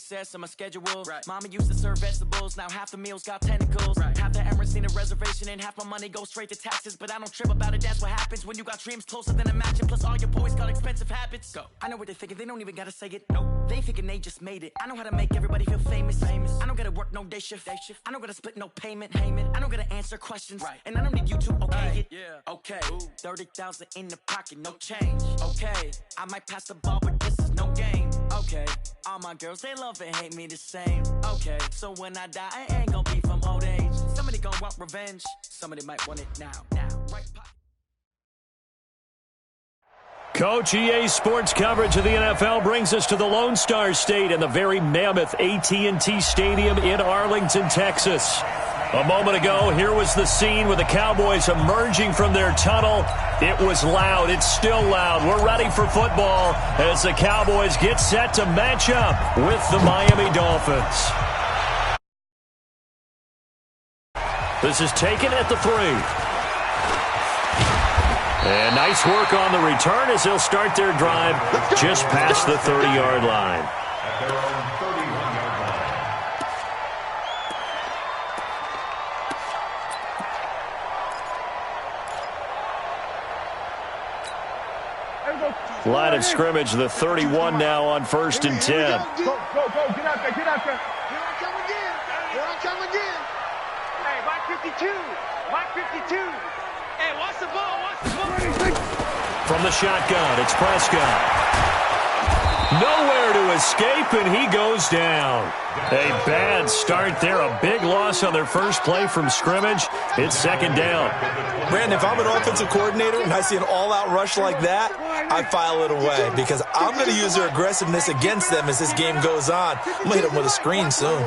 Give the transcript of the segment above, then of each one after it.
success on my schedule. Right. Mama used to serve vegetables, now half the meals got tentacles. Right. Half the Emirates need a reservation and half my money goes straight to taxes. But I don't trip about it, that's what happens when you got dreams closer than a match. And plus all your boys got expensive habits. Go. I know what they're thinking, they don't even gotta say it. No, they thinking they just made it. I know how to make everybody feel famous. I don't gotta work no day shift. I don't gotta split no payment. I don't gotta answer questions. Right. And I don't need you to okay it. Yeah. Okay. Ooh. 30,000 in the pocket, no change. Okay. I might pass the ball, but this is no game. Okay. All my girls, they love and hate me the same. Okay. So when I die, I ain't gonna be from old age. Somebody gonna want revenge. Somebody might want it now. Right. Coach, EA Sports coverage of the NFL brings us to the Lone Star State and the very mammoth AT&T Stadium in Arlington, Texas. A moment ago, here was the scene with the Cowboys emerging from their tunnel. It was loud. It's still loud. We're ready for football as the Cowboys get set to match up with the Miami Dolphins. This is taken at the 3. And nice work on the return as they'll start their drive just past the 30-yard line. Line of scrimmage, the 31 now on 1st and 10. Go, get out there, get out there. Here I come again. Hey, Mike 52. Hey, watch the ball. From the shotgun, it's Prescott. Nowhere to escape, and he goes down. A bad start there, a big loss on their first play from scrimmage. It's 2nd down. Brandon, if I'm an offensive coordinator and I see an all-out rush like that, I file it away because I'm going to use their aggressiveness against them as this game goes on. I'm going to hit them with a screen soon.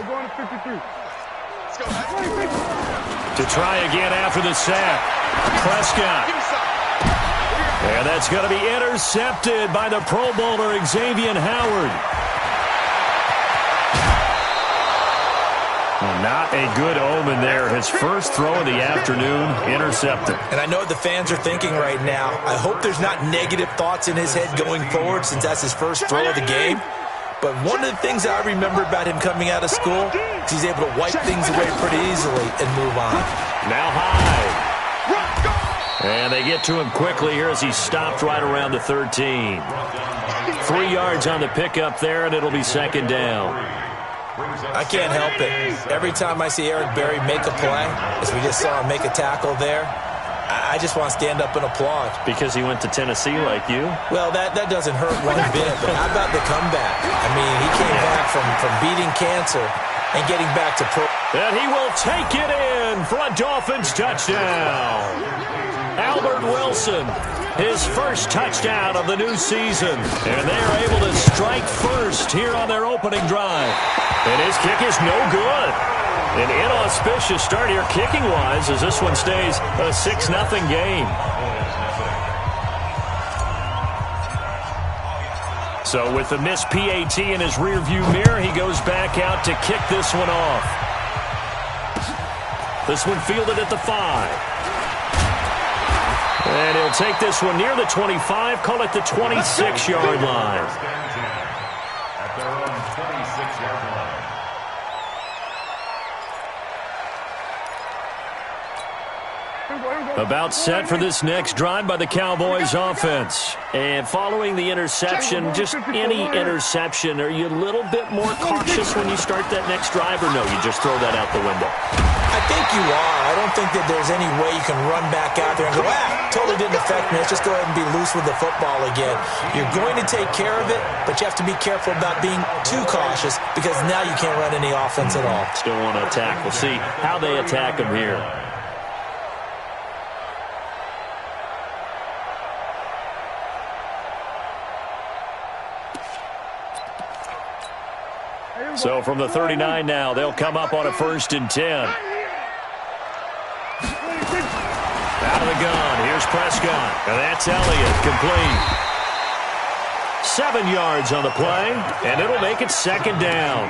To try again after the sack, Prescott. And that's going to be intercepted by the Pro Bowler Xavier Howard. Not a good omen there. His first throw of the afternoon, intercepted. And I know what the fans are thinking right now. I hope there's not negative thoughts in his head going forward since that's his first throw of the game. But one of the things I remember about him coming out of school is he's able to wipe things away pretty easily and move on. Now high. And they get to him quickly here as he stopped right around the 13. 3 yards on the pickup there, and it'll be 2nd down. I can't help it. Every time I see Eric Berry make a play, as we just saw him make a tackle there, I just want to stand up and applaud. Because he went to Tennessee like you? Well, that doesn't hurt one bit, but how about the comeback? I mean, he came back from beating cancer and getting back to pro. And he will take it in for a Dolphins touchdown. Albert Wilson, his first touchdown of the new season. And they are able to strike first here on their opening drive. And his kick is no good. An inauspicious start here kicking-wise as this one stays a 6-0 game. So with the missed PAT in his rearview mirror, he goes back out to kick this one off. This one fielded at the 5. And he'll take this one near the 25, call it the 26-yard line. At their own 26-yard line. About set for this next drive by the Cowboys offense. And following the interception, just any interception, are you a little bit more cautious when you start that next drive, or no, you just throw that out the window? I think you are. I don't think that there's any way you can run back out there and go, totally didn't affect me. Let's just go ahead and be loose with the football again. You're going to take care of it, but you have to be careful about being too cautious because now you can't run any offense at all. Still want to attack. We'll see how they attack him here. So from the 39 now, they'll come up on a 1st and 10. Out of the gun, here's Prescott, and that's Elliott, complete. 7 yards on the play, and it'll make it 2nd down.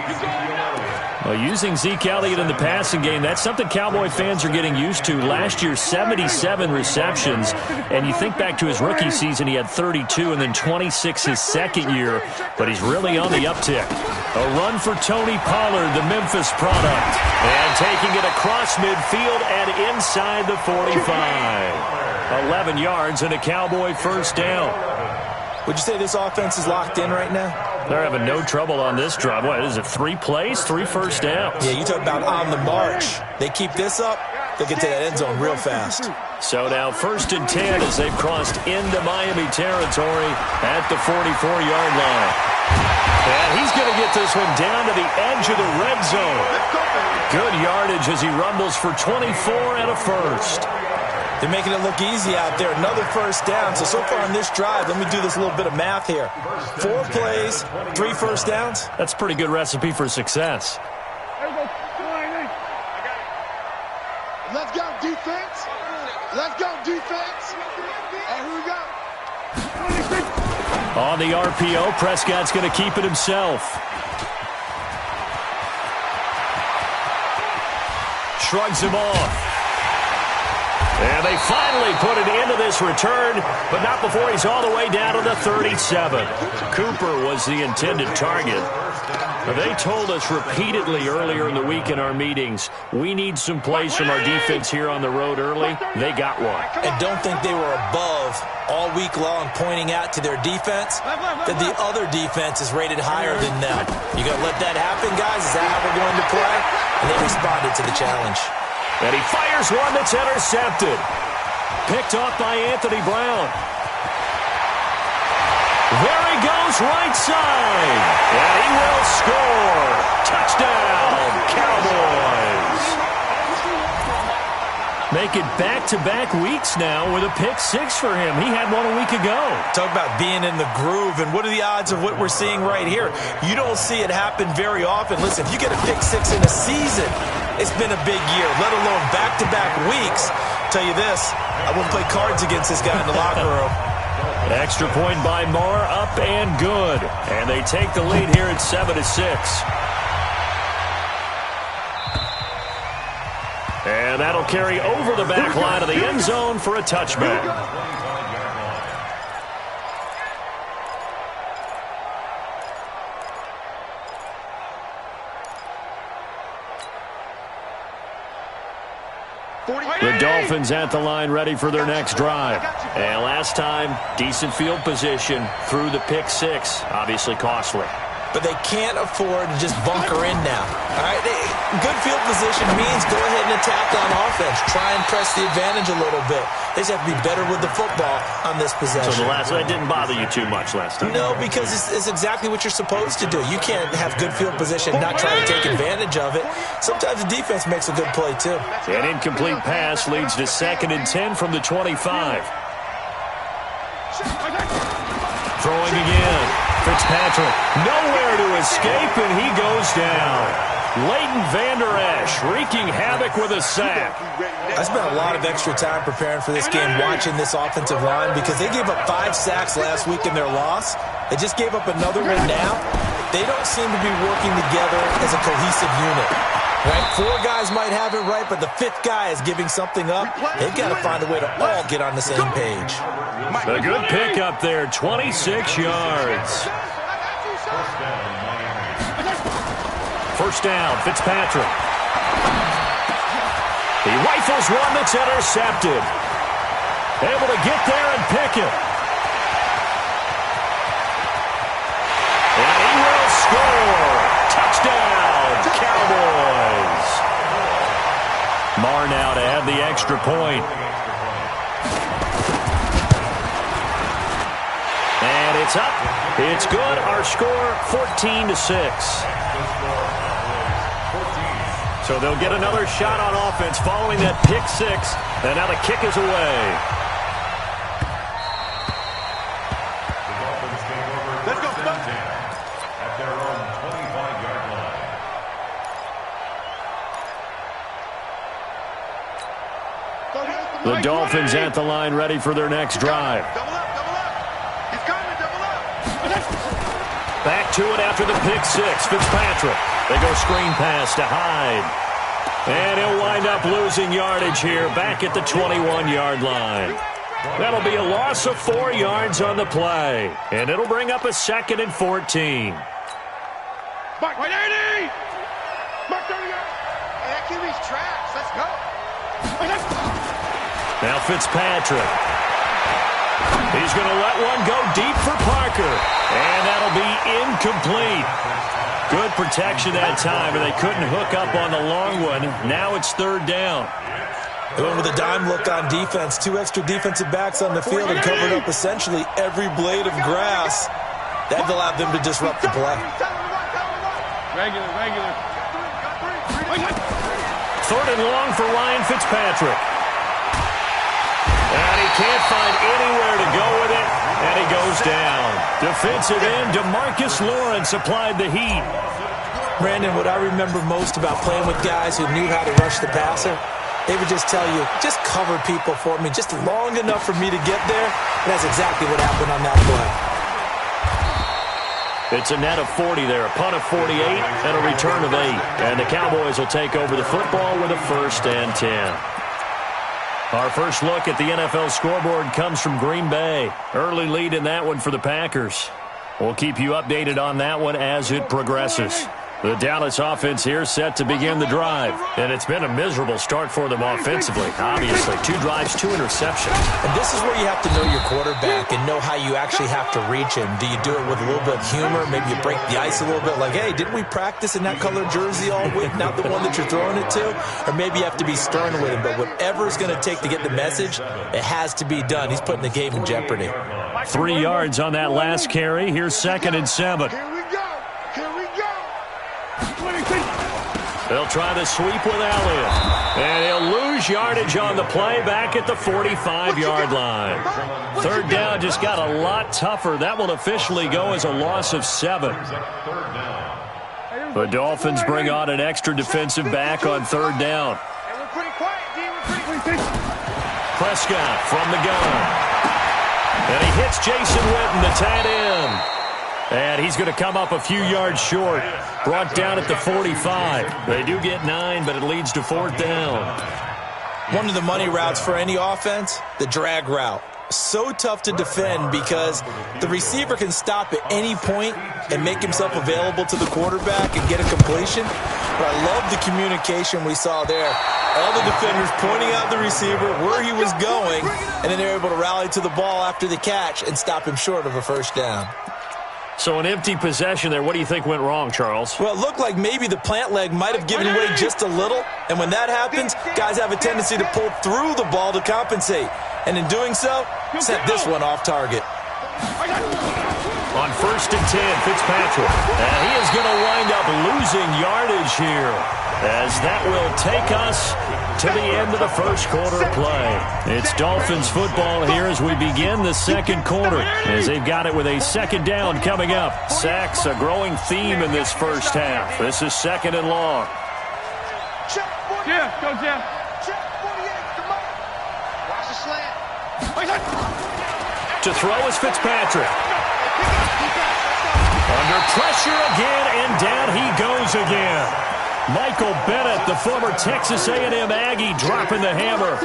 Well, using Zeke Elliott in the passing game, that's something Cowboy fans are getting used to. Last year, 77 receptions, and you think back to his rookie season, he had 32 and then 26 his second year, but he's really on the uptick. A run for Tony Pollard, the Memphis product, and taking it across midfield and inside the 45. 11 yards and a Cowboy first down. Would you say this offense is locked in right now? They're having no trouble on this drive. What is it, 3 plays, 3 first downs? Yeah, you talk about on the march. They keep this up, they'll get to that end zone real fast. So now 1st and 10 as they've crossed into Miami territory at the 44-yard line. And he's going to get this one down to the edge of the red zone. Good yardage as he rumbles for 24 and a first. They're making it look easy out there. Another first down. So far on this drive, let me do this little bit of math here. 4 plays, 3 first downs. That's a pretty good recipe for success. Let's go, defense. Let's go, defense. Here we go. On the RPO, Prescott's going to keep it himself. Shrugs him off. And they finally put it into this return, but not before he's all the way down to the 37. Cooper was the intended target. They told us repeatedly earlier in the week in our meetings, we need some plays from our defense here on the road early. They got one. And don't think they were above all week long pointing out to their defense that the other defense is rated higher than them. You got to let that happen, guys? Is that how we're going to play? And they responded to the challenge. And he fires one that's intercepted. Picked off by Anthony Brown. There he goes, right side. And he will score. Touchdown, Cowboys. Make it back-to-back weeks now with a pick-6 for him. He had one a week ago. Talk about being in the groove, and what are the odds of what we're seeing right here? You don't see it happen very often. Listen, if you get a pick-6 in a season, it's been a big year, let alone back-to-back weeks. Tell you this, I wouldn't play cards against this guy in the locker room. Extra point by Marr, up and good. And they take the lead here at 7-6. And that'll carry over the back line of the end zone for a touchback. The Dolphins at the line ready for their next drive. And last time, decent field position through the pick-6. Obviously costly. But they can't afford to just bunker in now. All right, good field position means go ahead and attack on offense. Try and press the advantage a little bit. They just have to be better with the football on this possession. So that didn't bother you too much last time? No, because it's exactly what you're supposed to do. You can't have good field position and not try to take advantage of it. Sometimes the defense makes a good play, too. An incomplete pass leads to 2nd and 10 from the 25. Throwing again. Fitzpatrick, nowhere to escape, and he goes down. Leighton Vander Esch wreaking havoc with a sack. I spent a lot of extra time preparing for this game watching this offensive line because they gave up 5 sacks last week in their loss. They just gave up another one now. They don't seem to be working together as a cohesive unit. Right? 4 guys might have it right, but the 5th guy is giving something up. They've got to find a way to all get on the same page. A good pick up there, 26 yards. First down, Fitzpatrick. He rifles one that's intercepted. Able to get there and pick it. And he will score. Touchdown, Cowboys. Marr now to add the extra point. And it's up. It's good. Our score, 14-6. So they'll get another shot on offense following that pick-6. And now the kick is away. Let's go, at their own 25-yard line. The Dolphins at the line ready for their next drive. Double up, double up. He's coming, double up. Back to it after the pick six. Fitzpatrick. They go screen pass to Hyde. And he'll wind up losing yardage here back at the 21-yard line. That'll be a loss of 4 yards on the play. And it'll bring up a 2nd and 14. Mark 80! Mark 30! Hey, that QB's trash. Let's go. Now Fitzpatrick. He's going to let one go deep for Parker. And that'll be incomplete. Good protection that time, and they couldn't hook up on the long one. Now it's 3rd down. They went with a dime look on defense. 2 extra defensive backs on the field and covered up essentially every blade of grass. That allowed them to disrupt the play. Regular. 3rd and long for Ryan Fitzpatrick. And he can't find anywhere to go with it, and he goes down. Defensive end DeMarcus Lawrence applied the heat. Brandon, what I remember most about playing with guys who knew how to rush the passer, they would just tell you, just cover people for me, just long enough for me to get there. And that's exactly what happened on that play. It's a net of 40 there, a punt of 48, and a return of 8. And the Cowboys will take over the football with a 1st and 10. Our first look at the NFL scoreboard comes from Green Bay. Early lead in that one for the Packers. We'll keep you updated on that one as it progresses. The Dallas offense here set to begin the drive. And it's been a miserable start for them offensively. Obviously, 2 drives, 2 interceptions. And this is where you have to know your quarterback and know how you actually have to reach him. Do you do it with a little bit of humor? Maybe you break the ice a little bit like, hey, didn't we practice in that colored jersey all week? Not the one that you're throwing it to? Or maybe you have to be stern with him. But whatever it's going to take to get the message, it has to be done. He's putting the game in jeopardy. 3 yards on that last carry. Here's 2nd and 7. They'll try the sweep with Elliott. And he'll lose yardage on the play back at the 45-yard line. 3rd down just got a lot tougher. That will officially go as a loss of 7. The Dolphins bring on an extra defensive back on 3rd down. Prescott from the gun. And he hits Jason Witten, the tight end. And he's going to come up a few yards short. Brought down at the 45. They do get 9, but it leads to 4th down. One of the money routes for any offense, the drag route. So tough to defend because the receiver can stop at any point and make himself available to the quarterback and get a completion. But I love the communication we saw there. All the defenders pointing out the receiver, where he was going, and then they're able to rally to the ball after the catch and stop him short of a 1st down. So an empty possession there. What do you think went wrong, Charles? Well, it looked like maybe the plant leg might have given way just a little. And when that happens, guys have a tendency to pull through the ball to compensate. And in doing so, sent this one off target. On 1st and 10, Fitzpatrick. And he is going to wind up losing yardage here, as that will take us to the end of the 1st quarter play. It's Dolphins football here as we begin the 2nd quarter, as they've got it with a 2nd down coming up. Sacks, a growing theme in this 1st half. This is 2nd and long. Jeff, go Jeff. Watch the slant. To throw is Fitzpatrick. Under pressure again, and down he goes again. Michael Bennett, the former Texas A&M Aggie, dropping the hammer.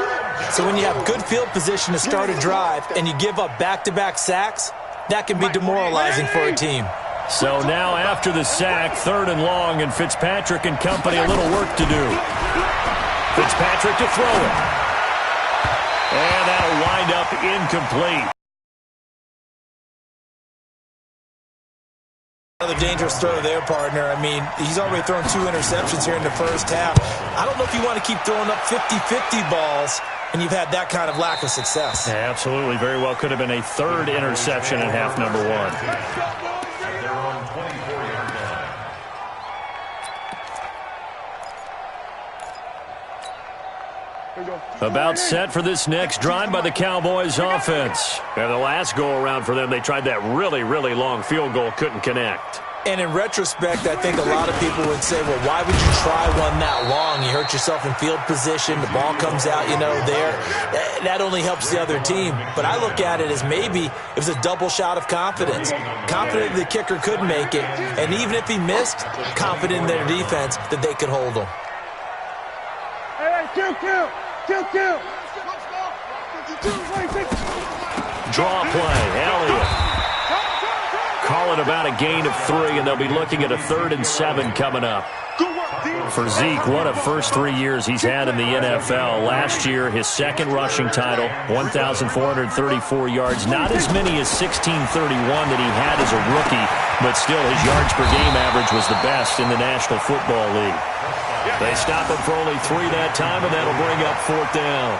So when you have good field position to start a drive and you give up back-to-back sacks, that can be demoralizing for a team. So now after the sack, 3rd and long, and Fitzpatrick and company a little work to do. Fitzpatrick to throw it. And that'll wind up incomplete. Another dangerous throw there, partner. I mean, he's already thrown 2 interceptions here in the 1st half. I don't know if you want to keep throwing up 50-50 balls, and you've had that kind of lack of success. Yeah, absolutely. Very well could have been a 3rd interception in half number 1. They're on 24-yard line. About set for this next drive by the Cowboys offense. And the last go-around for them, they tried that really, really long field goal, couldn't connect. And in retrospect, I think a lot of people would say, well, why would you try one that long? You hurt yourself in field position. The ball comes out, there. That only helps the other team. But I look at it as maybe it was a double shot of confidence. Confident the kicker could make it. And even if he missed, confident in their defense that they could hold him. Hey, kill. Draw play, Elliott. Call it about a gain of 3, and they'll be looking at a 3rd and 7 coming up. For Zeke, what a first 3 years he's had in the NFL. Last year, his second rushing title, 1,434 yards. Not as many as 1,631 that he had as a rookie, but still his yards per game average was the best in the National Football League. They stop him for only 3 that time, and that'll bring up 4th down.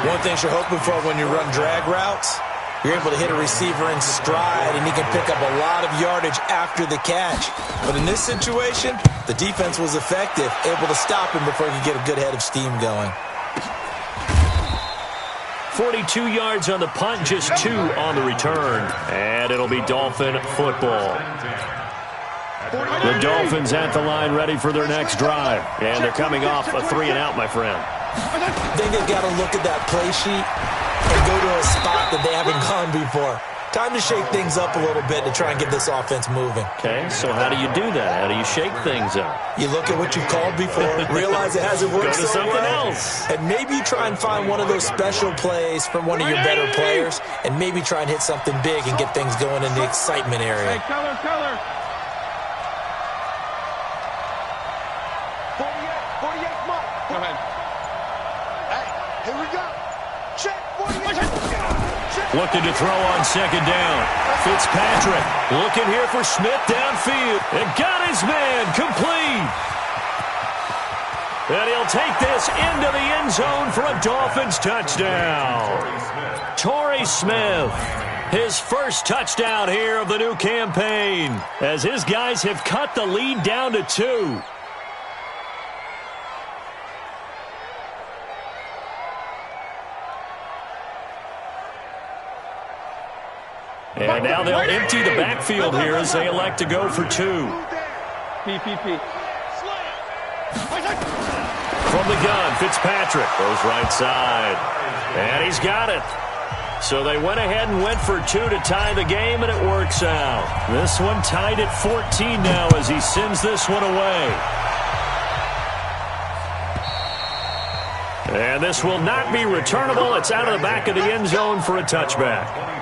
One thing you're hoping for when you run drag routes, you're able to hit a receiver in stride, and he can pick up a lot of yardage after the catch. But in this situation, the defense was effective, able to stop him before he could get a good head of steam going. 42 yards on the punt, just 2 on the return. And it'll be Dolphin football. The Dolphins at the line ready for their next drive. And they're coming off a 3-and-out, my friend. I think they've got to look at that play sheet and go to a spot that they haven't gone before. Time to shake things up a little bit to try and get this offense moving. Okay, so how do you do that? How do you shake things up? You look at what you called before, realize it hasn't worked Go to so something well, else. and maybe try and find one of those special plays from one of your better players, and maybe try and hit something big and get things going in the excitement area. Hey, color. 48, Mike. Go ahead. Hey, here we go. Check, 48. Looking to throw on 2nd down. Fitzpatrick looking here for Smith downfield. And got his man complete. And he'll take this into the end zone for a Dolphins touchdown. Torrey Smith, his first touchdown here of the new campaign, as his guys have cut the lead down to 2. And now they'll empty the backfield here as they elect to go for 2. PPP. From the gun, Fitzpatrick goes right side. And he's got it. So they went ahead and went for 2 to tie the game, and it works out. This one tied at 14 now as he sends this one away. And this will not be returnable. It's out of the back of the end zone for a touchback.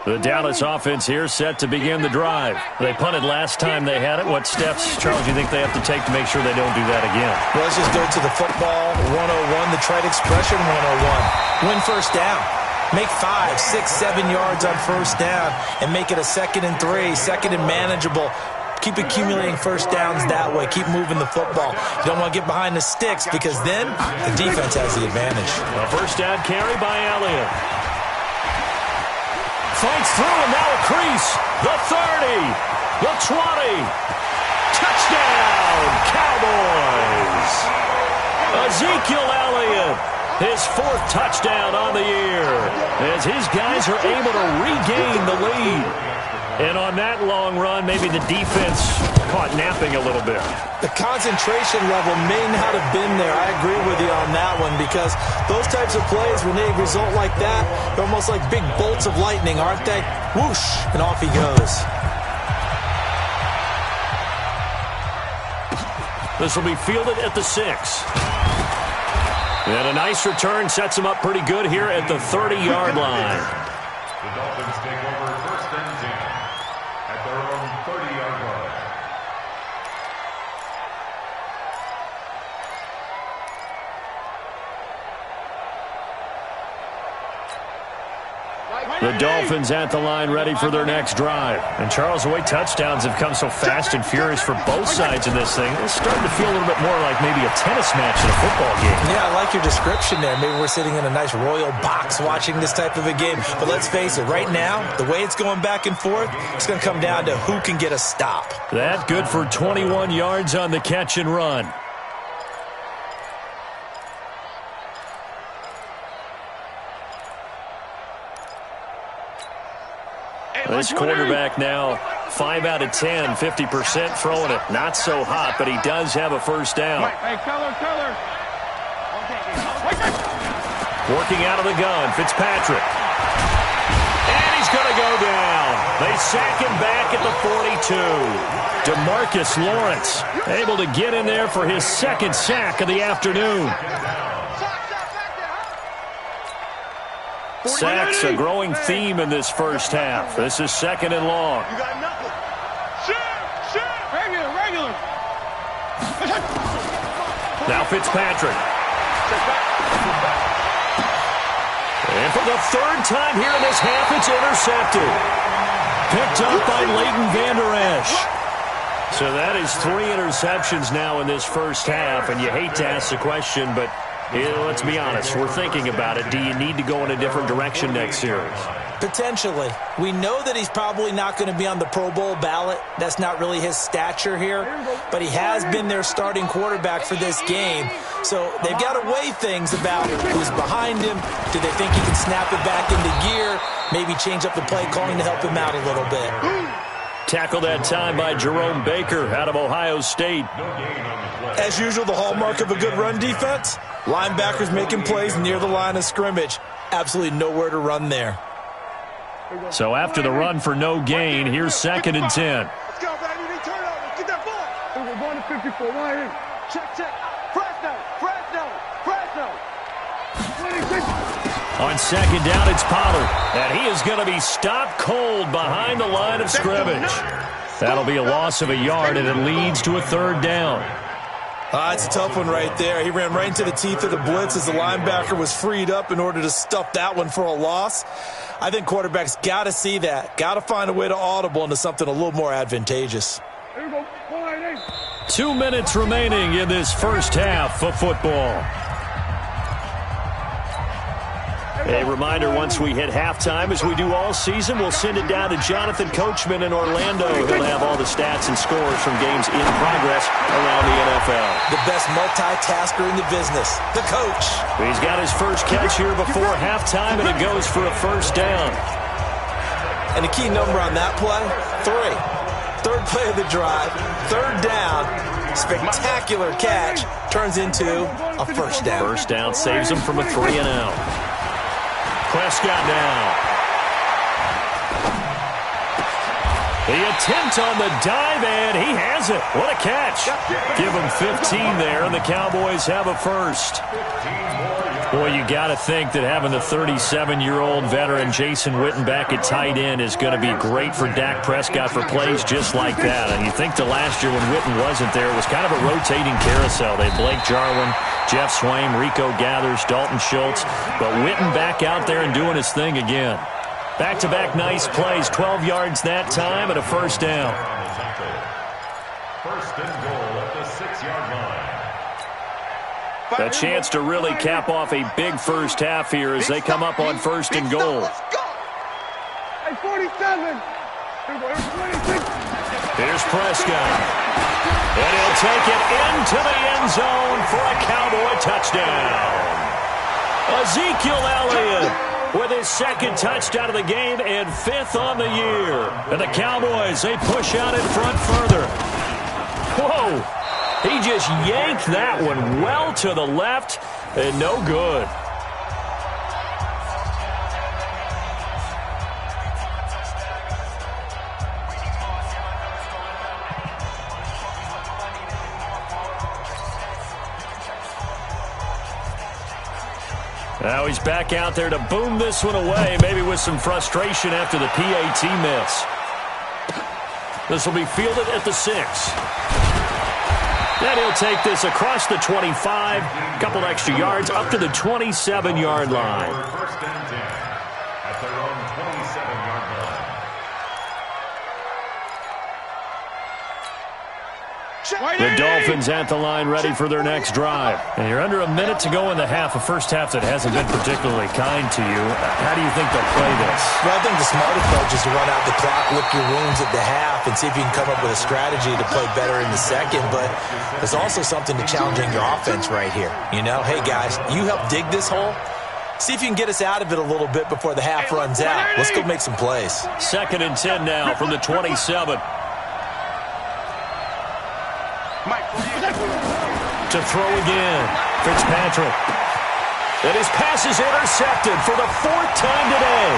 The Dallas offense here set to begin the drive. They punted last time they had it. What steps, Charles, do you think they have to take to make sure they don't do that again? Well, let's just go to the football 101, the trite expression 101. Win first down. Make 5, 6, 7 yards on first down and make it a 2nd and 3, 2nd and manageable. Keep accumulating first downs that way. Keep moving the football. You don't want to get behind the sticks because then the defense has the advantage. A first down carry by Elliott. Fights through and now a crease. The 30. The 20. Touchdown, Cowboys. Ezekiel Elliott, his 4th touchdown on the year, as his guys are able to regain the lead. And on that long run, maybe the defense caught napping a little bit. The concentration level may not have been there. I agree with you on that one because those types of plays, when they result like that, they're almost like big bolts of lightning, aren't they? Whoosh, and off he goes. This will be fielded at the 6. And a nice return sets him up pretty good here at the 30-yard line. The Dolphins take over 1st and 10 at their own 30-yard line. The Dolphins at the line ready for their next drive. And Charles, the way touchdowns have come so fast and furious for both sides in this thing, it's starting to feel a little bit more like maybe a tennis match in a football game. Yeah, I like your description there. Maybe we're sitting in a nice royal box watching this type of a game. But let's face it, right now, the way it's going back and forth, it's going to come down to who can get a stop. That good for 21 yards on the catch and run. This quarterback now 5 out of 10, 50% throwing it. Not so hot, but he does have a first down. Hey, color. Working out of the gun, Fitzpatrick. And he's going to go down. They sack him back at the 42. DeMarcus Lawrence able to get in there for his second sack of the afternoon. Sacks a growing theme in this first half. This is second and long. You got nothing. Regular. Now Fitzpatrick. And for the third time here in this half, it's intercepted. Picked up by Leighton Vander Esch. So that is 3 interceptions now in this first half, and you hate to ask the question, but let's be honest, we're thinking about it. Do you need to go in a different direction next series? Potentially. We know that he's probably not going to be on the Pro Bowl ballot. That's not really his stature here. But he has been their starting quarterback for this game. So they've got to weigh things about who's behind him. Do they think he can snap it back into gear? Maybe change up the play calling to help him out a little bit. Tackled that time by Jerome Baker out of Ohio State. As usual, the hallmark of a good run defense, linebackers making plays near the line of scrimmage. Absolutely nowhere to run there. So after the run for no gain, here's second and 10. Let's go, baby. Turn over. Get that ball. We're going to 54. Right here. Check. Fresno. 26. On second down, it's Pollard. And he is going to be stopped cold behind the line of scrimmage. That'll be a loss of a yard, and it leads to a third down. It's a tough one right there. He ran right into the teeth of the blitz as the linebacker was freed up in order to stuff that one for a loss. I think quarterbacks got to see that. Got to find a way to audible into something a little more advantageous. 2 minutes remaining in this first half of football. A reminder, once we hit halftime, as we do all season, we'll send it down to Jonathan Coachman in Orlando. He'll have all the stats and scores from games in progress around the NFL. The best multitasker in the business, the coach. He's got his first catch here before halftime, and it goes for a first down. And the key number on that play, 3. Third play of the drive, third down, spectacular catch, turns into a first down. First down saves him from a 3-and-out. Prescott now. The attempt on the dive, and he has it. What a catch. Give him 15 there, and the Cowboys have a first. Boy, you got to think that having the 37-year-old veteran Jason Witten back at tight end is going to be great for Dak Prescott for plays just like that. And you think to last year when Witten wasn't there, it was kind of a rotating carousel. They had Blake Jarwin, Jeff Swaim, Rico Gathers, Dalton Schultz. But Witten back out there and doing his thing again. Back-to-back nice plays, 12 yards that time and a first down. First and goal at the 6-yard line. A chance to really cap off a big first half here as they come up on first and goal. Hey, 47. Here's Prescott. And he'll take it into the end zone for a Cowboy touchdown. Ezekiel Elliott with his second touchdown of the game and 5th on the year. And the Cowboys, they push out in front further. Whoa! He just yanked that one well to the left and no good. Now he's back out there to boom this one away, maybe with some frustration after the PAT miss. This will be fielded at the 6. Then he'll take this across the 25, a couple extra yards, up to the 27-yard line. First and 10 at their own 27-yard line. The Dolphins at the line ready for their next drive. And you're under a minute to go in the half, a first half that hasn't been particularly kind to you. How do you think they'll play this? Well, I think the smart approach is to run out the clock, lick your wounds at the half, and see if you can come up with a strategy to play better in the second. But there's also something to challenging your offense right here. You know, hey, guys, you help dig this hole. See if you can get us out of it a little bit before the half runs out. Let's go make some plays. 2nd and 10 now from the 27. To throw again, Fitzpatrick. And his pass is intercepted for the 4th time today.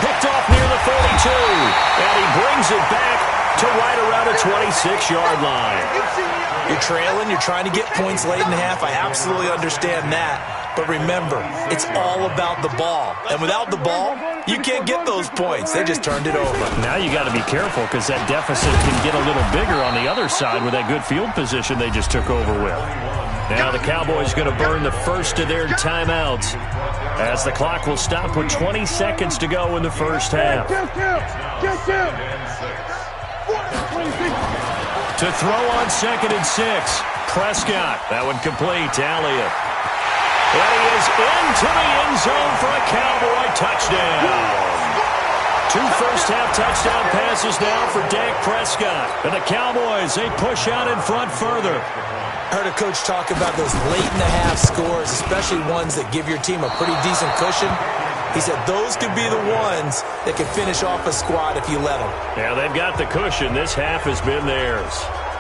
Picked off near the 42, and he brings it back to right around the 26-yard line. You're trailing, you're trying to get points late in the half. I absolutely understand that. But remember, it's all about the ball. And without the ball, you can't get those points. They just turned it over. Now you got to be careful because that deficit can get a little bigger on the other side with that good field position they just took over with. Now the Cowboys going to burn the first of their timeouts as the clock will stop with 20 seconds to go in the first half. To throw on 2nd and 6, Prescott. That one complete to Elliott. And he is into the end zone for a Cowboy touchdown. 2 first-half touchdown passes now for Dak Prescott. And the Cowboys, they push out in front further. I heard a coach talk about those late-in-the-half scores, especially ones that give your team a pretty decent cushion. He said those could be the ones that can finish off a squad if you let them. Yeah, they've got the cushion. This half has been theirs.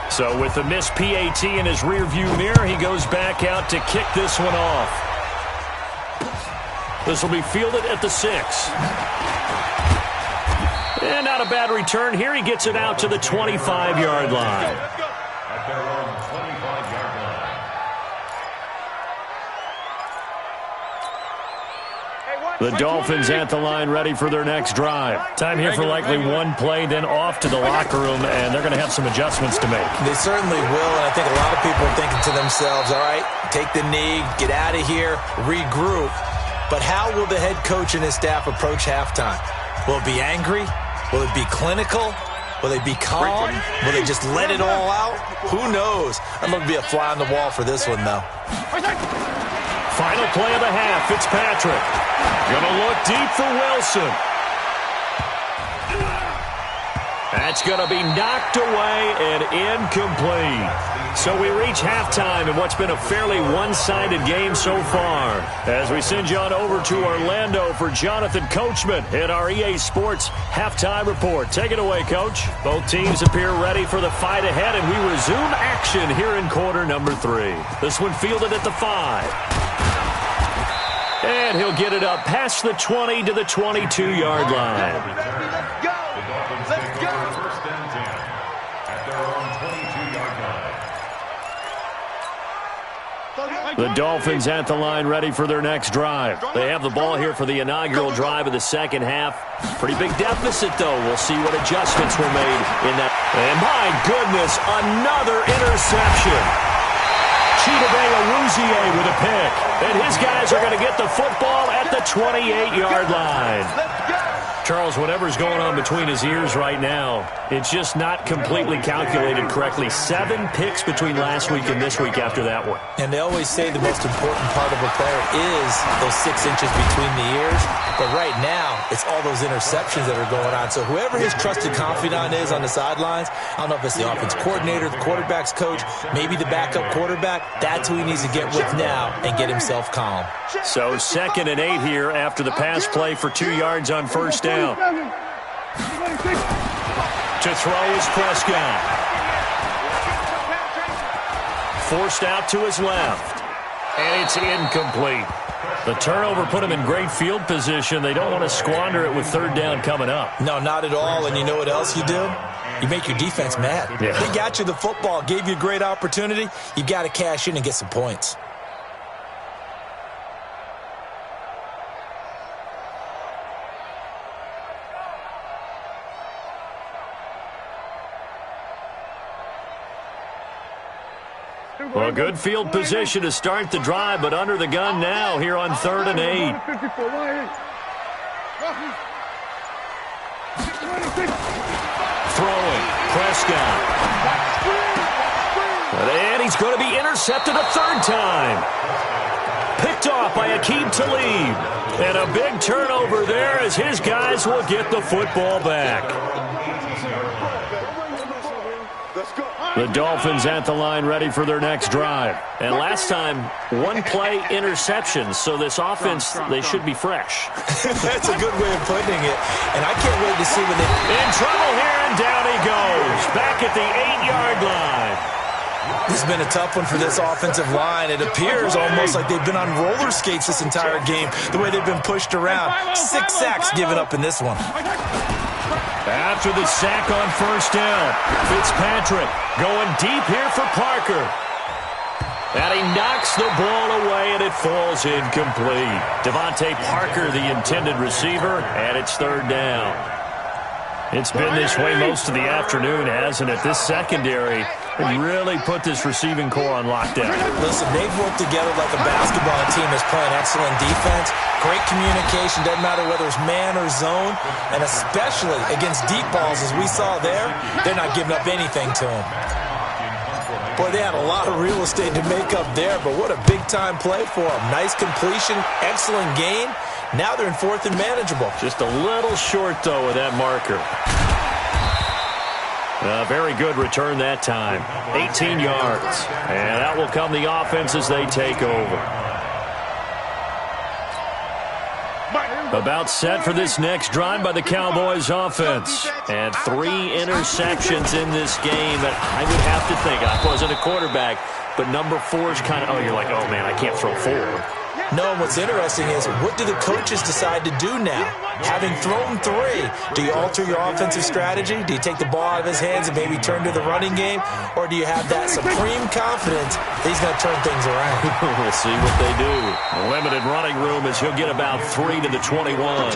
So with the missed PAT in his rearview mirror, he goes back out to kick this one off. This will be fielded at the 6. And not a bad return here. He gets it out to the 25-yard line. At their own 25-yard line. The Dolphins at the line ready for their next drive. Time here for likely one play, then off to the locker room, and they're going to have some adjustments to make. They certainly will, and I think a lot of people are thinking to themselves, all right, take the knee, get out of here, regroup. But how will the head coach and his staff approach halftime? Will it be angry? Will it be clinical? Will they be calm? Will they just let it all out? Who knows? I'd love to be a fly on the wall for this one, though. Final play of the half, Fitzpatrick. Gonna look deep for Wilson. That's gonna be knocked away and incomplete. So we reach halftime in what's been a fairly one-sided game so far. As we send you on over to Orlando for Jonathan Coachman in our EA Sports Halftime Report. Take it away, Coach. Both teams appear ready for the fight ahead, and we resume action here in quarter number 3. This one fielded at the 5. And he'll get it up past the 20 to the 22-yard line. Let's go! Let's go! First and 10 at their own 22-yard line. The Dolphins at the line ready for their next drive. They have the ball here for the inaugural drive of the second half. Pretty big deficit, though. We'll see what adjustments were made in that. And my goodness, another interception. Chidobe with a pick. And his guys are going to get the football at the 28-yard line. Charles, whatever's going on between his ears right now, it's just not completely calculated correctly. 7 picks between last week and this week after that one. And they always say the most important part of a player is those 6 inches between the ears. But right now, it's all those interceptions that are going on. So whoever his trusted confidant is on the sidelines, I don't know if it's the offense coordinator, the quarterback's coach, maybe the backup quarterback, that's who he needs to get with now and get himself calm. So 2nd and 8 here after the pass play for 2 yards on first down. To throw is Prescott. Forced out to his left. And it's incomplete. The turnover put him in great field position. They don't want to squander it with 3rd down coming up. No, not at all. And you know what else you do? You make your defense mad. Yeah. They got you the football, gave you a great opportunity. You got to cash in and get some points. Well, good field position to start the drive, but under the gun now here on 3rd and 8. Throwing, Prescott. And he's going to be intercepted a 3rd time. Picked off by Aqib Talib. And a big turnover there as his guys will get the football back. The Dolphins at the line ready for their next drive. And last time, one-play interceptions, so this offense, they should be fresh. That's a good way of putting it. And I can't wait to see when they... In trouble here, and down he goes. Back at the 8-yard line. This has been a tough one for this offensive line. It appears almost like they've been on roller skates this entire game, the way they've been pushed around. 6 sacks given up in this one. After the sack on first down, Fitzpatrick going deep here for Parker. And he knocks the ball away, and it falls incomplete. Devontae Parker, the intended receiver, and it's third down. It's been this way most of the afternoon, hasn't it? This secondary really put this receiving core on lockdown. Listen, they've worked together like a basketball team that's playing excellent defense. Great communication, doesn't matter whether it's man or zone, and especially against deep balls, as we saw there, they're not giving up anything to them. Boy, they had a lot of real estate to make up there, but what a big-time play for them. Nice completion, excellent gain. Now they're in fourth and manageable. Just a little short, though, with that marker. Very good return that time. 18 yards. And that will come the offense as they take over. About set for this next drive by the Cowboys offense. And 3 interceptions in this game that I would have to think. I wasn't a quarterback, but number 4 is kind of, you're like, oh, man, I can't throw 4. No, and what's interesting is, what do the coaches decide to do now? Having thrown 3, do you alter your offensive strategy? Do you take the ball out of his hands and maybe turn to the running game? Or do you have that supreme confidence that he's going to turn things around? We'll see what they do. Limited running room as he'll get about 3 to the 21.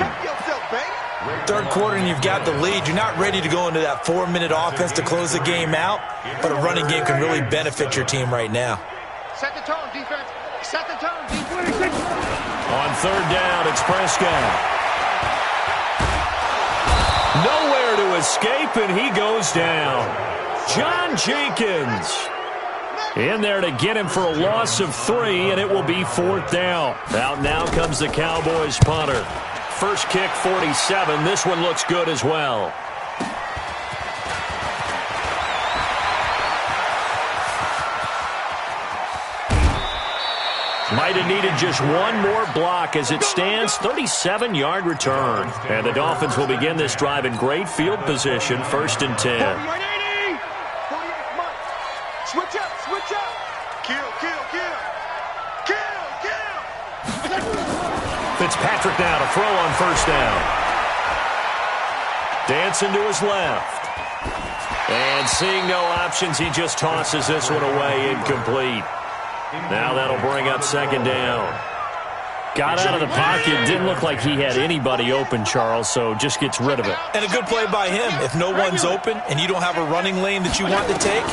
Third quarter and you've got the lead. You're not ready to go into that 4-minute offense to close the game out, but a running game can really benefit your team right now. Set the tone, defense. Set the tone, defense. On third down, it's Prescott. Nowhere to escape, and he goes down. John Jenkins in there to get him for a loss of 3, and it will be fourth down. Out now comes the Cowboys punter. First kick, 47. This one looks good as well. Might have needed just one more block as it stands. 37-yard return. And the Dolphins will begin this drive in great field position. First and 10. 48, switch up, switch up. Kill. Fitzpatrick now to throw on first down. Dancing to his left. And seeing no options, he just tosses this one away, incomplete. Now that'll bring up second down. Got out of the pocket. Didn't look like he had anybody open, Charles, so just gets rid of it. And a good play by him. If no one's open and you don't have a running lane that you want to take,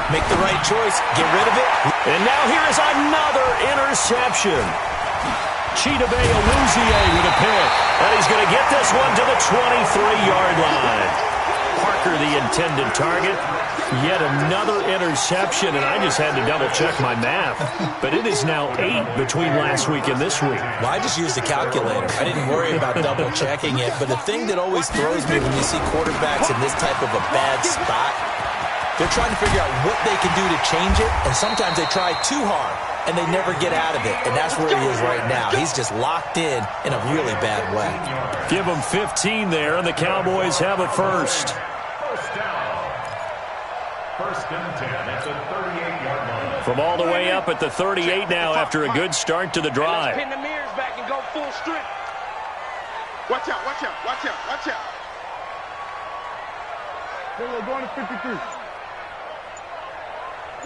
make the right choice. Get rid of it. And now here is another interception. Chidobe Awuzie with a pick. And he's going to get this one to the 23-yard line. Parker, the intended target. Yet another interception, and I just had to double-check my math. But it is now 8 between last week and this week. Well, I just used a calculator. I didn't worry about double-checking it. But the thing that always throws me when you see quarterbacks in this type of a bad spot, they're trying to figure out what they can do to change it, and sometimes they try too hard, and they never get out of it. And that's where he is right now. He's just locked in a really bad way. Give him 15 there, and the Cowboys have a first. First and 10 at the 38-yard line. From all the way up at the 38 now after a good start to the drive. Let's pin the mirrors back and go full strip. Watch out. They're going to 53.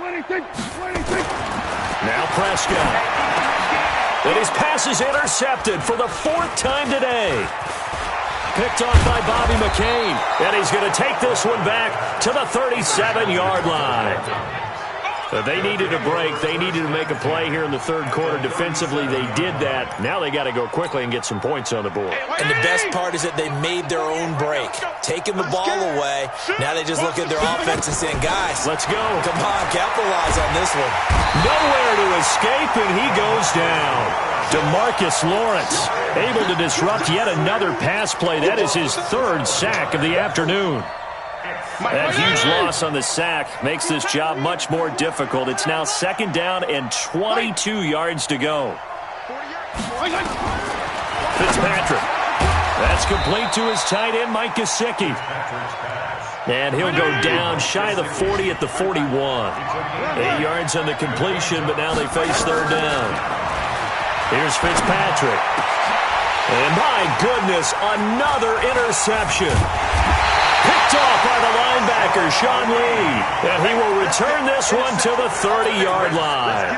26. Now Prescott. And his pass is intercepted for the 4th time today. Picked off by Bobby McCain. And he's going to take this one back to the 37-yard line. They needed a break. They needed to make a play here in the third quarter. Defensively, they did that. Now they got to go quickly and get some points on the board. And the best part is that they made their own break. Taking the ball away. Now they just look at their offense and saying, guys, let's go. Come on, capitalize on this one. Nowhere to escape, and he goes down. DeMarcus Lawrence able to disrupt yet another pass play. That is his 3rd sack of the afternoon. That huge loss on the sack makes this job much more difficult. It's now 2nd down and 22 yards to go. Fitzpatrick. That's complete to his tight end, Mike Gesicki. And he'll go down shy of the 40 at the 41. 8 yards on the completion, but now they face 3rd down. Here's Fitzpatrick. And my goodness, another interception. Picked off by the linebacker, Sean Lee. And he will return this one to the 30-yard line.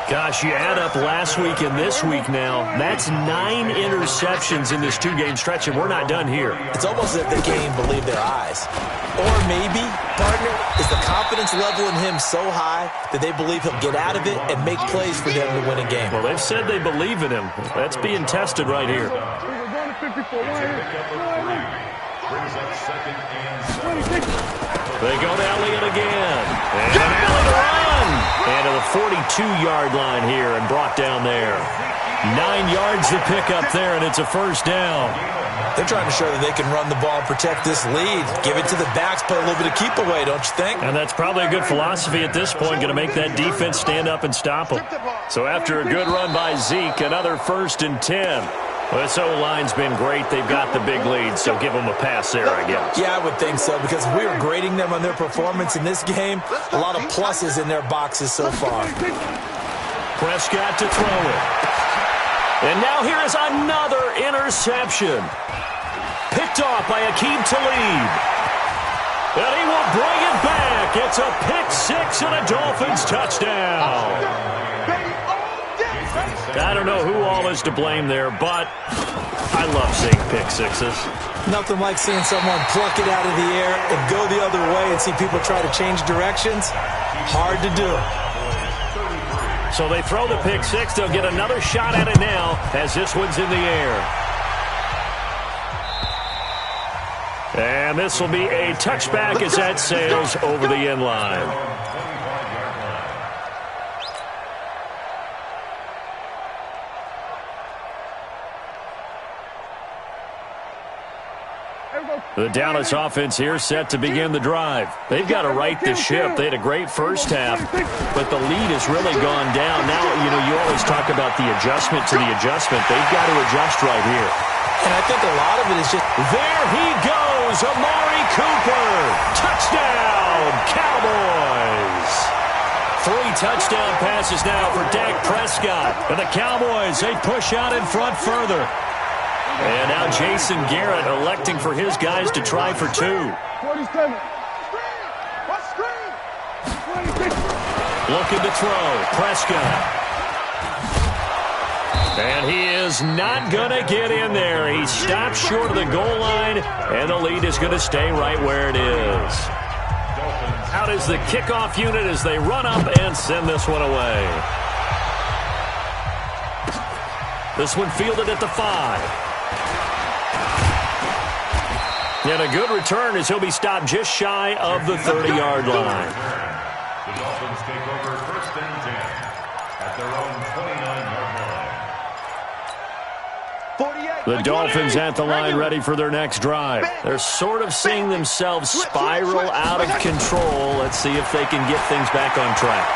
Gosh, you add up last week and this week now, that's 9 interceptions in this 2-game stretch, and we're not done here. It's almost as if they can't even believe their eyes. Or maybe, partner, is the confidence level in him so high that they believe he'll get out of it and make plays for them to win a game. Well, they've said they believe in him. That's being tested right here. Brings up 2nd and 7. They go to Elliott again. And Elliott to run. And to the 42-yard line here and brought down there. 9 yards to pick up there, and it's a 1st down. They're trying to show that they can run the ball and protect this lead. Give it to the backs, play a little bit of keep away, don't you think? And that's probably a good philosophy at this point, going to make that defense stand up and stop them. So after a good run by Zeke, another 1st and 10. Well, this O-line's been great. They've got the big lead, so give them a pass there, I guess. Yeah, I would think so, because we were grading them on their performance in this game. A lot of pluses in their boxes so far. Prescott to throw it. And now here is another interception. Picked off by Aqib Talib. And he will bring it back. It's a pick-6 and a Dolphins touchdown. I don't know who all is to blame there, but I love seeing pick-6s. Nothing like seeing someone pluck it out of the air and go the other way and see people try to change directions. Hard to do. So they throw the pick-6. They'll get another shot at it now as this one's in the air. And this will be a touchback as that sails over the end line. The Dallas offense here set to begin the drive. They've got to right the ship. They had a great first half, but the lead has really gone down. Now, you always talk about the adjustment to the adjustment. They've got to adjust right here. And I think a lot of it is just... There he goes, Amari Cooper. Touchdown, Cowboys. 3 touchdown passes now for Dak Prescott. And the Cowboys, they push out in front further. And now Jason Garrett electing for his guys to try for 2. Looking to throw. Prescott. And he is not going to get in there. He stops short of the goal line, and the lead is going to stay right where it is. Out is the kickoff unit as they run up and send this one away. This one fielded at the 5. And a good return as he'll be stopped just shy of the 30-yard line. The Dolphins take over 1st and 10 at their own 29-yard line. The Dolphins at the line ready for their next drive. They're sort of seeing themselves spiral out of control. Let's see if they can get things back on track.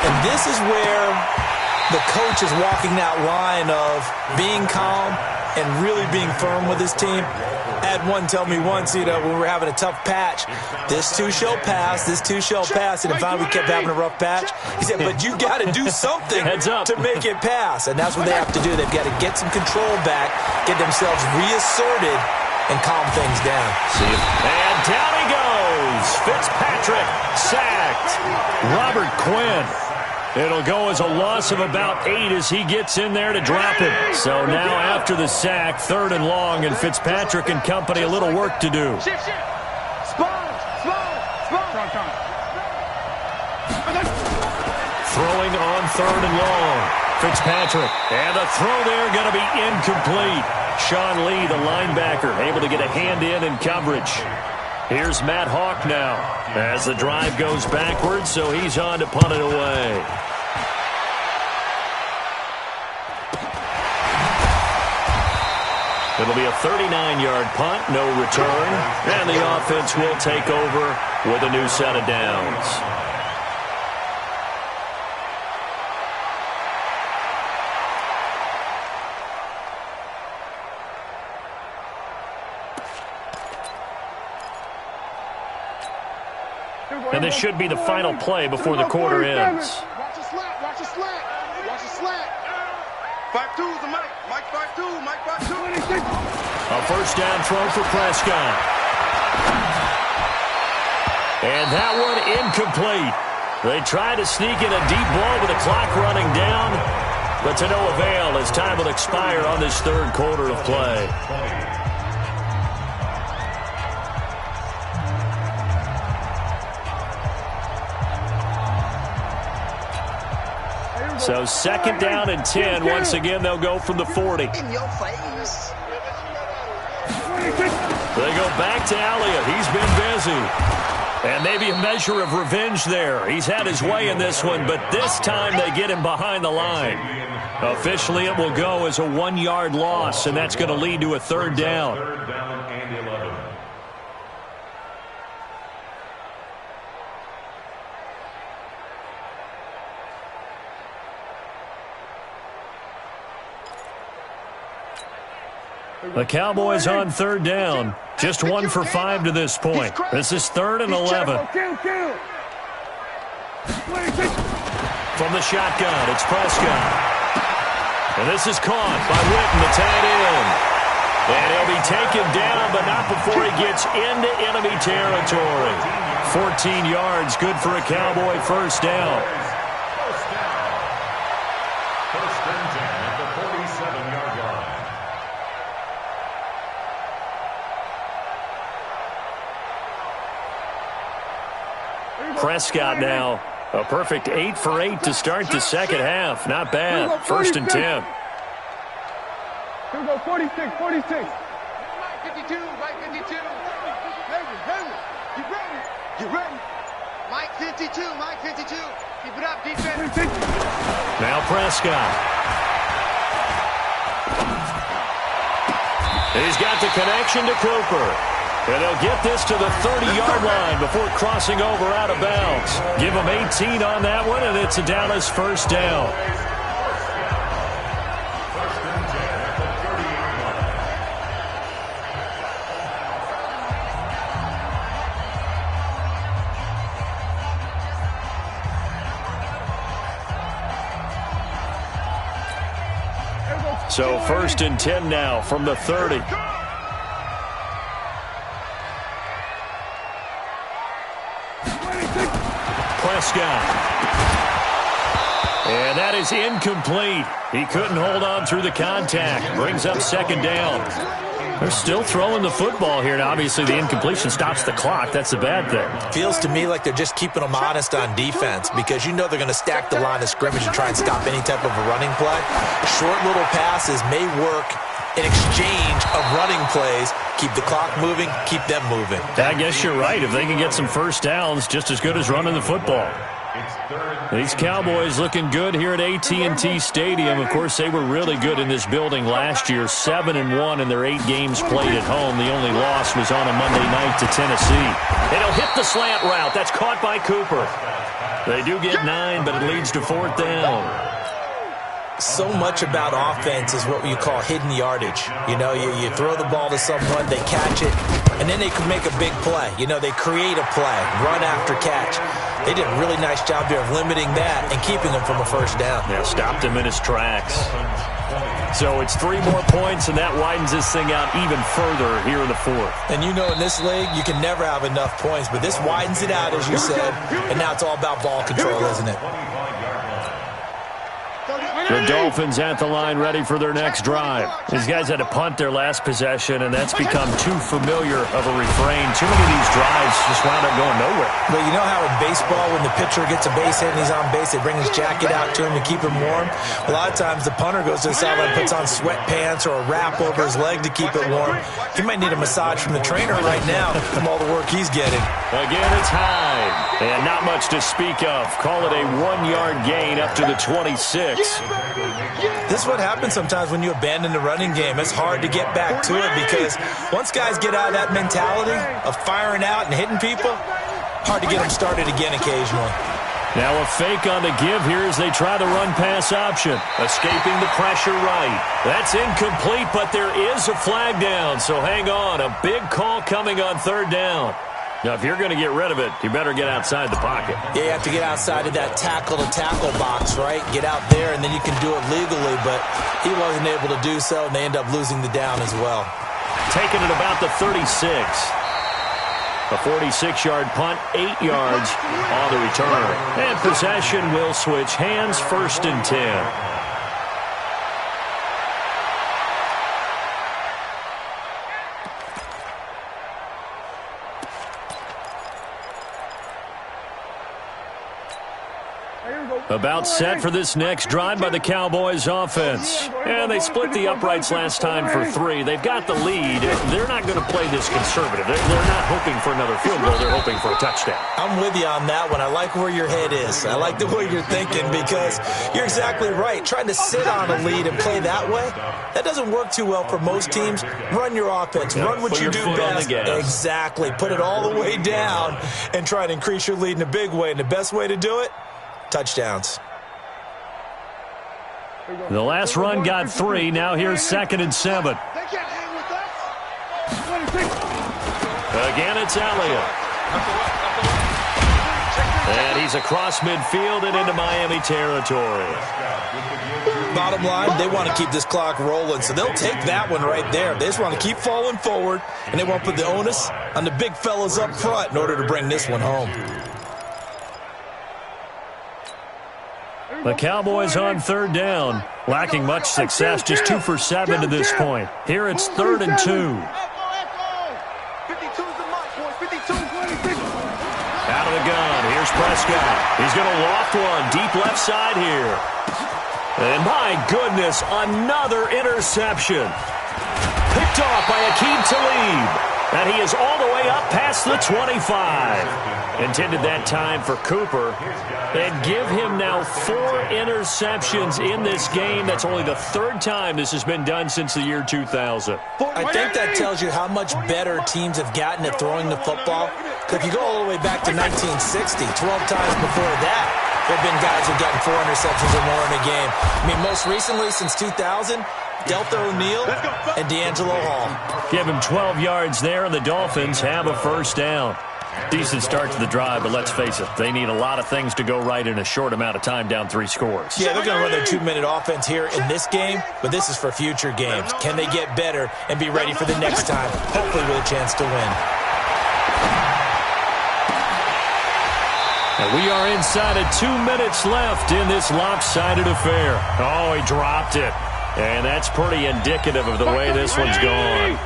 And this is where the coach is walking that line of being calm and really being firm with his team. I had one tell me once, when we were having a tough patch, this too shall pass, this too shall pass, and finally we kept having a rough patch. He said, but you got to do something to make it pass, and that's what they have to do. They've got to get some control back, get themselves reasserted, and calm things down. And down he goes. Fitzpatrick sacked. Robert Quinn. It'll go as a loss of about 8 as he gets in there to drop it. So now after the sack, 3rd and long, and Fitzpatrick and company a little work to do. Throwing on 3rd and long. Fitzpatrick. And the throw there going to be incomplete. Sean Lee, the linebacker, able to get a hand in coverage. Here's Matt Hawk now as the drive goes backwards, so he's on to punt it away. It'll be a 39-yard punt, no return, and the offense will take over with a new set of downs. And this should be the final play before the quarter ends. Watch the slat, watch the slat, watch the slat. 5-2's the Mike. Mike 5-2, Mike 5-2. A first down throw for Prescott. And that one incomplete. They try to sneak in a deep ball with the clock running down, but to no avail as time will expire on this third quarter of play. So second down and 10. Once again, they'll go from the 40. In your face. They go back to Elliott. He's been busy. And maybe a measure of revenge there. He's had his way in this one, but this time they get him behind the line. Officially, it will go as a 1-yard loss, and that's going to lead to a third down. Third down and 11. The Cowboys on third down. Just 1 for 5 to this point. This is 3rd and 11. From the shotgun, it's Prescott. And this is caught by Witten, the tight end. And he'll be taken down, but not before he gets into enemy territory. 14 yards, good for a Cowboy first down. First and 10 at the 47-yard line. Prescott now, a perfect 8 for 8 to start the second half. Not bad. First and 10. Here we go, 46. Mike 52, Mike 52. You ready? Mike 52, Mike 52. Keep it up, defense. Now Prescott. He's got the connection to Cooper. And they'll get this to the 30-yard line before crossing over out of bounds. Give them 18 on that one, and it's a Dallas first down. First and 10 at the 38-yard line. So first and 10 now from the 30. Prescott. And that is incomplete. He couldn't hold on through the contact. Brings up second down. They're still throwing the football here. Now, obviously, the incompletion stops the clock. That's a bad thing. Feels to me like they're just keeping them honest on defense because you know they're going to stack the line of scrimmage and try and stop any type of a running play. Short little passes may work in exchange of running plays. Keep the clock moving, keep them moving. I guess you're right. If they can get some first downs, just as good as running the football. These Cowboys looking good here at AT&T Stadium. Of course, they were really good in this building last year. 7-1 in their 8 games played at home. The only loss was on a Monday night to Tennessee. And he'll hit the slant route. That's caught by Cooper. They do get 9, but it leads to 4th down. So much about offense is what you call hidden yardage. You know, you throw the ball to someone, they catch it, and then they can make a big play. You know, they create a play, run after catch. They did a really nice job there of limiting that and keeping him from a first down. Yeah, stopped him in his tracks. So it's 3 more points, and that widens this thing out even further here in the 4th. And you know, in this league, you can never have enough points, but this widens it out, as you said, and now it's all about ball control, isn't it? The Dolphins at the line ready for their next drive. These guys had to punt their last possession, and that's become too familiar of a refrain. Too many of these drives just wound up going nowhere. But you know how in baseball, when the pitcher gets a base hit and he's on base, they bring his jacket out to him to keep him warm? A lot of times the punter goes to the sideline, puts on sweatpants or a wrap over his leg to keep it warm. He might need a massage from the trainer right now from all the work he's getting. Again, it's high, and not much to speak of. Call it a 1-yard gain up to the 26. This is what happens sometimes when you abandon the running game. It's hard to get back to it because once guys get out of that mentality of firing out and hitting people, hard to get them started again occasionally. Now a fake on the give here as they try the run-pass option. Escaping the pressure right. That's incomplete, but there is a flag down, so hang on. A big call coming on third down. Now, if you're going to get rid of it, you better get outside the pocket. Yeah, you have to get outside of that tackle-to-tackle box, right? Get out there, and then you can do it legally, but he wasn't able to do so, and they end up losing the down as well. Taking it about the 36. A 46-yard punt, 8 yards on the return. And possession will switch hands, 1st and 10. About set for this next drive by the Cowboys offense. And they split the uprights last time for 3. They've got the lead. They're not going to play this conservative. They're not hoping for another field goal. They're hoping for a touchdown. I'm with you on that one. I like where your head is. I like the way you're thinking because you're exactly right. Trying to sit on a lead and play that way, that doesn't work too well for most teams. Run your offense. Run what you do best. Exactly. Put it all the way down and try to increase your lead in a big way. And the best way to do it, touchdowns. The last run got 3. Now here's 2nd and 7. Again, it's Elliott. And he's across midfield and into Miami territory. Bottom line, they want to keep this clock rolling, so they'll take that one right there. They just want to keep falling forward, and they want to put the onus on the big fellas up front in order to bring this one home. The Cowboys on third down, lacking much success, just 2 for 7 to this point. Here it's 3rd and 2. Out of the gun, here's Prescott. He's going to loft one, deep left side here. And my goodness, another interception. Picked off by Aqib Talib. And he is all the way up past the 25. Intended that time for Cooper. And give him now 4 interceptions in this game. That's only the 3rd time this has been done since the year 2000. I think that tells you how much better teams have gotten at throwing the football. If you go all the way back to 1960, 12 times before that, there have been guys who have gotten 4 interceptions or more in a game. I mean, most recently, since 2000, Delta O'Neal and D'Angelo Hall. Give him 12 yards there, and the Dolphins have a 1st down. Decent start to the drive, but let's face it, they need a lot of things to go right in a short amount of time, down 3 scores. Yeah, they're going to run their 2-minute offense here in this game, but this is for future games. Can they get better and be ready for the next time, hopefully with a chance to win? And we are inside of 2 minutes left in this lopsided affair. Oh, he dropped it. And that's pretty indicative of the way this one's gone.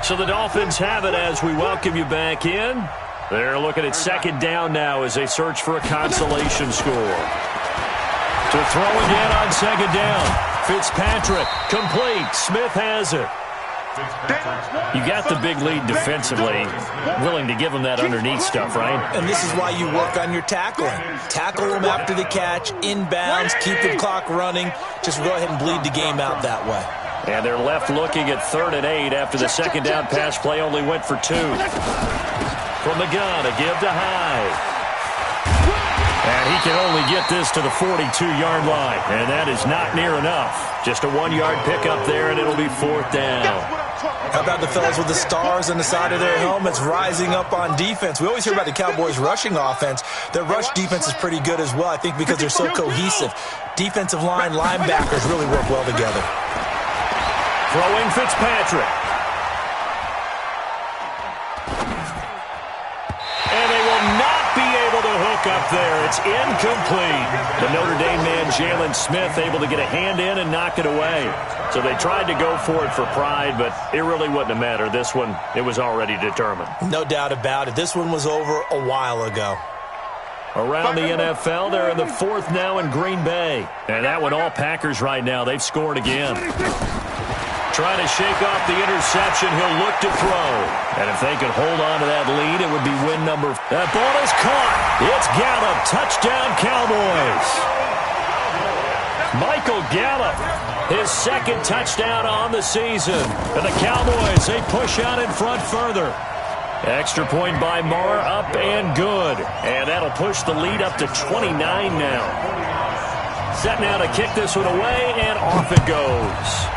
So the Dolphins have it as we welcome you back in. They're looking at 2nd down now as they search for a consolation score. To throw again on 2nd down. Fitzpatrick, complete. Smith has it. You got the big lead defensively. Willing to give them that underneath stuff, right? And this is why you work on your tackling. Tackle them after the catch, inbounds, keep the clock running. Just go ahead and bleed the game out that way. And they're left looking at 3rd and 8 after the 2nd down pass play only went for 2. From the gun, a give to Hyde. And he can only get this to the 42-yard line. And that is not near enough. Just a 1-yard pickup there, and it'll be 4th down. How about the fellas with the stars on the side of their helmets rising up on defense? We always hear about the Cowboys' rushing offense. Their rush defense is pretty good as well, I think, because they're so cohesive. Defensive line, linebackers really work well together. Throwing Fitzpatrick. And they will not be able to hook up there. It's incomplete. The Notre Dame man, Jalen Smith, able to get a hand in and knock it away. So they tried to go for it for pride, but it really wouldn't have mattered. This one, it was already determined. No doubt about it. This one was over a while ago. Around the NFL, they're in the 4th now in Green Bay. And that one, all Packers right now. They've scored again. Trying to shake off the interception. He'll look to throw. And if they could hold on to that lead, it would be win number. That ball is caught. It's Gallup. Touchdown, Cowboys. Michael Gallup, his second touchdown on the season. And the Cowboys, they push out in front further. Extra point by Marr, up and good. And that'll push the lead up to 29 now. Set now to kick this one away, and off it goes.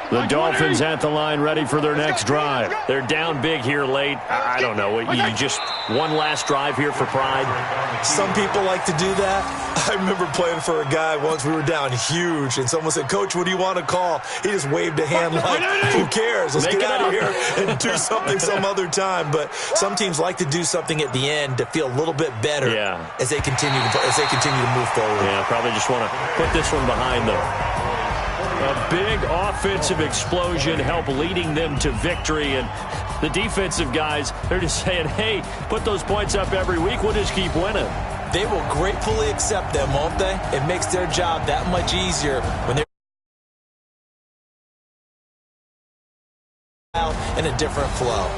The Dolphins at the line, ready for their next drive. They're down big here late. I don't know. You just one last drive here for pride? Some people like to do that. I remember playing for a guy once. We were down huge, and someone said, "Coach, what do you want to call?" He just waved a hand like, "Who cares? Let's get out of here and do something some other time." But some teams like to do something at the end to feel a little bit better as they continue to move forward. Yeah, probably just want to put this one behind them. A big offensive explosion helped leading them to victory, and the defensive guys, they're just saying, hey, put those points up every week, we'll just keep winning. They will gratefully accept them, won't they? It makes their job that much easier when they're in a different flow.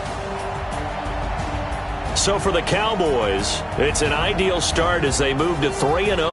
So for the Cowboys, it's an ideal start as they move to 3-0.